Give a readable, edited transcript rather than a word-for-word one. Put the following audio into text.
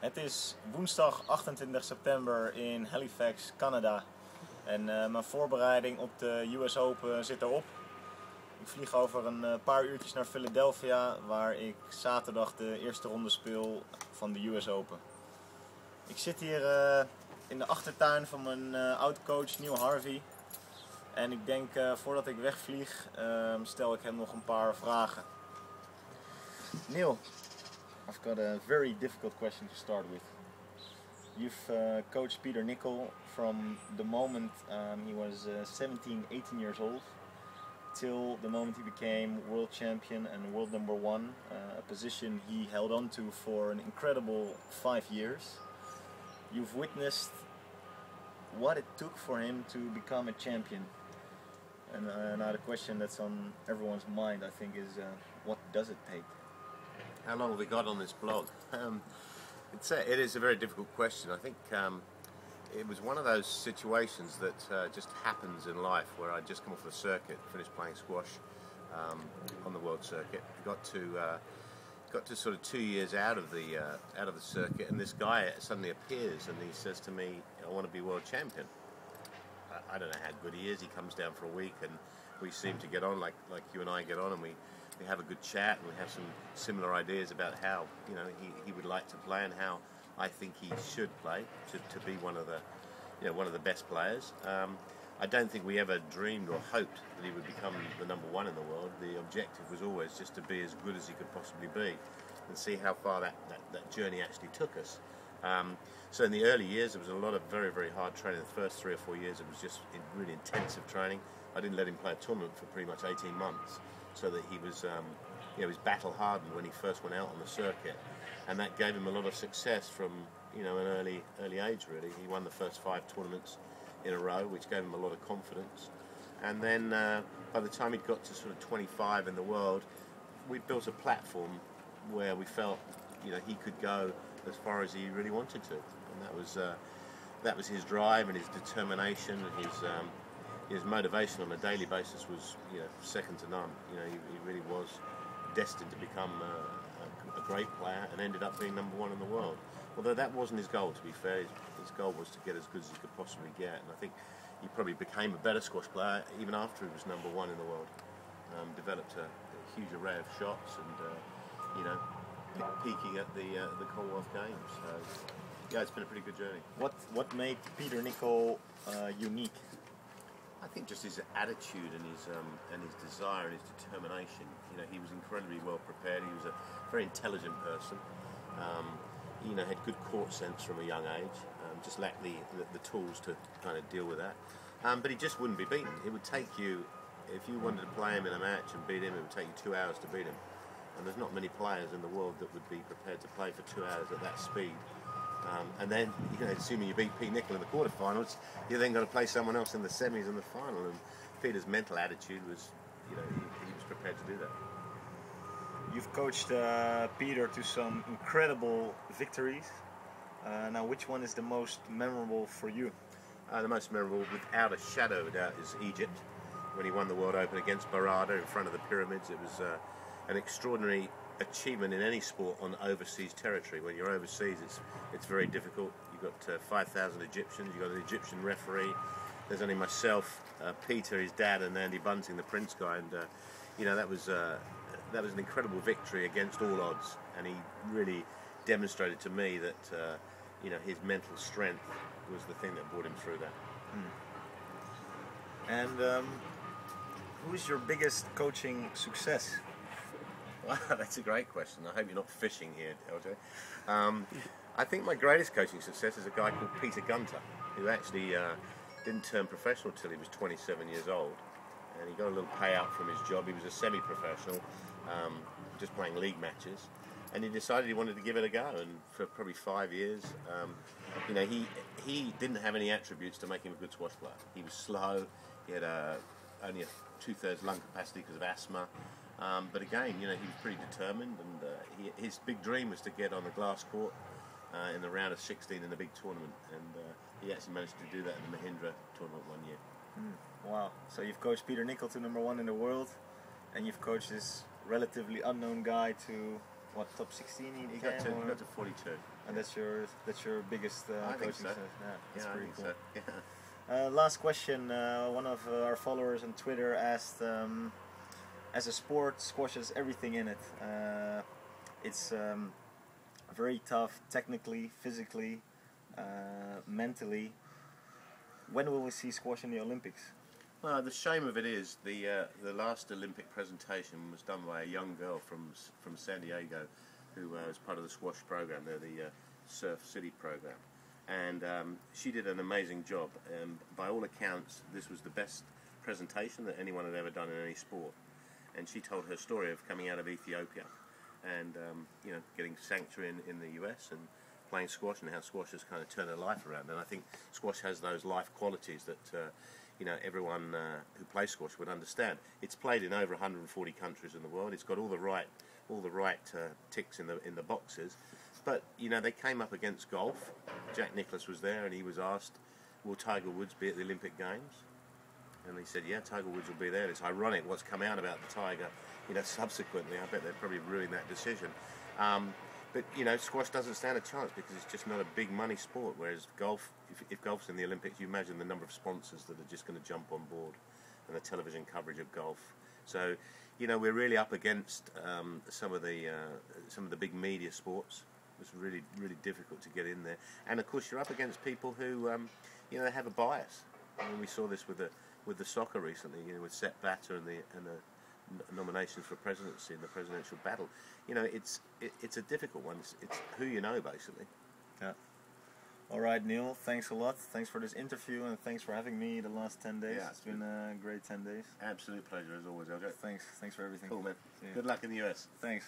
Het is woensdag 28 september in Halifax, Canada. En mijn voorbereiding op de US Open zit erop. Ik vlieg over een paar uurtjes naar Philadelphia, waar ik zaterdag de eerste ronde speel van de US Open. Ik zit hier in de achtertuin van mijn oud-coach Neil Harvey. En ik denk voordat ik wegvlieg, stel ik hem nog een paar vragen. Neil, I've got a very difficult question to start with. You've coached Peter Nicol from the moment he was 17, 18 years old till the moment he became world champion and world number one, a position he held on to for an incredible 5 years. You've witnessed what it took for him to become a champion. And now the question that's on everyone's mind, I think, is what does it take? How long have we got on this blog? It is a very difficult question. I think it was one of those situations that just happens in life, where I just come off the circuit, finished playing squash on the world circuit. Got to sort of 2 years out of the circuit, and this guy suddenly appears and he says to me, "I want to be world champion." I don't know how good he is. He comes down for a week and we seem to get on like you and I get on, and we have a good chat, and we have some similar ideas about how he would like to play and how I think he should play to be one of the best players. I don't think we ever dreamed or hoped that he would become the number one in the world. The objective was always just to be as good as he could possibly be and see how far that journey actually took us. So in the early years, there was a lot of very, very hard training. The first 3 or 4 years, it was just really intensive training. I didn't let him play a tournament for pretty much 18 months, so that he was battle hardened when he first went out on the circuit, and that gave him a lot of success from an early age. Really, he won the first 5 tournaments in a row, which gave him a lot of confidence. And then by the time he'd got to sort of 25 in the world, we built a platform where we felt he could go as far as he really wanted to, and that was his drive and his determination and his motivation on a daily basis was second to none. He really was destined to become a great player and ended up being number one in the world. Although that wasn't his goal, to be fair. His goal was to get as good as he could possibly get, and I think he probably became a better squash player even after he was number one in the world. Developed a huge array of shots and peaking at the Commonwealth Games. So yeah, it's been a pretty good journey. What made Peter Nicol unique? I think just his attitude and his desire and his determination. He was incredibly well prepared. He was a very intelligent person. Had good court sense from a young age. Just lacked the tools to kind of deal with that. But he just wouldn't be beaten. It would take you, if you wanted to play him in a match and beat him, it would take you 2 hours to beat him. And there's not many players in the world that would be prepared to play for 2 hours at that speed. And then, assuming you beat Pete Nicol in the quarterfinals, you then got to play someone else in the semis and the final. And Peter's mental attitude was, he was prepared to do that. You've coached Peter to some incredible victories. Now, which one is the most memorable for you? The most memorable, without a shadow of a doubt, is Egypt, when he won the World Open against Barada in front of the pyramids. It was an extraordinary achievement in any sport on overseas territory. When you're overseas, it's very difficult. You've got 5,000 Egyptians, you've got an Egyptian referee, there's only myself, Peter, his dad, and Andy Bunting, the Prince guy, and that was an incredible victory against all odds, and he really demonstrated to me that his mental strength was the thing that brought him through that. And who's your biggest coaching success? Wow, that's a great question. I hope you're not fishing here, LJ. I think my greatest coaching success is a guy called Peter Gunter, who actually didn't turn professional till he was 27 years old, and he got a little payout from his job. He was a semi-professional, just playing league matches, and he decided he wanted to give it a go. And for probably 5 years, he didn't have any attributes to make him a good squash player. He was slow. He had only a 2/3 lung capacity because of asthma. But again, he was pretty determined, and his big dream was to get on the glass court in the round of 16 in the big tournament, and he actually managed to do that in the Mahindra tournament one year. Wow, so you've coached Peter Nicol to number one in the world, and you've coached this relatively unknown guy to what, top 16 He again? got to 42. And that's your biggest I think coaching so. set? Yeah, that's pretty cool. So. Yeah. Last question. One of our followers on Twitter asked, as a sport, squash has everything in it. It's very tough, technically, physically, mentally. When will we see squash in the Olympics? Well, the shame of it is the last Olympic presentation was done by a young girl from San Diego, who was part of the squash program there, the Surf City program, and she did an amazing job. By all accounts, this was the best presentation that anyone had ever done in any sport. And she told her story of coming out of Ethiopia, and getting sanctuary in the US and playing squash, and how squash has kind of turned her life around. And I think squash has those life qualities that everyone who plays squash would understand. It's played in over 140 countries in the world. It's got all the right ticks in the boxes. But they came up against golf. Jack Nicklaus was there, and he was asked, "Will Tiger Woods be at the Olympic Games?" And he said, "Yeah, Tiger Woods will be there." It's ironic what's come out about the Tiger, subsequently. I bet they're probably ruined that decision. But squash doesn't stand a chance because it's just not a big money sport. Whereas golf, if golf's in the Olympics, you imagine the number of sponsors that are just going to jump on board, and the television coverage of golf. So, we're really up against some of the big media sports. It's really, really difficult to get in there. And of course, you're up against people who, they have a bias. I mean, we saw this with the soccer recently, with Sepp Blatter and the nominations for presidency in the presidential battle. It's a difficult one. It's who you know, basically. Yeah. All right, Neil. Thanks a lot. Thanks for this interview, and thanks for having me the last 10 days. Yeah, it's been a great 10 days. Absolute pleasure as always, LJ. Thanks for everything. Cool, man. See you. Good luck in the US. Thanks.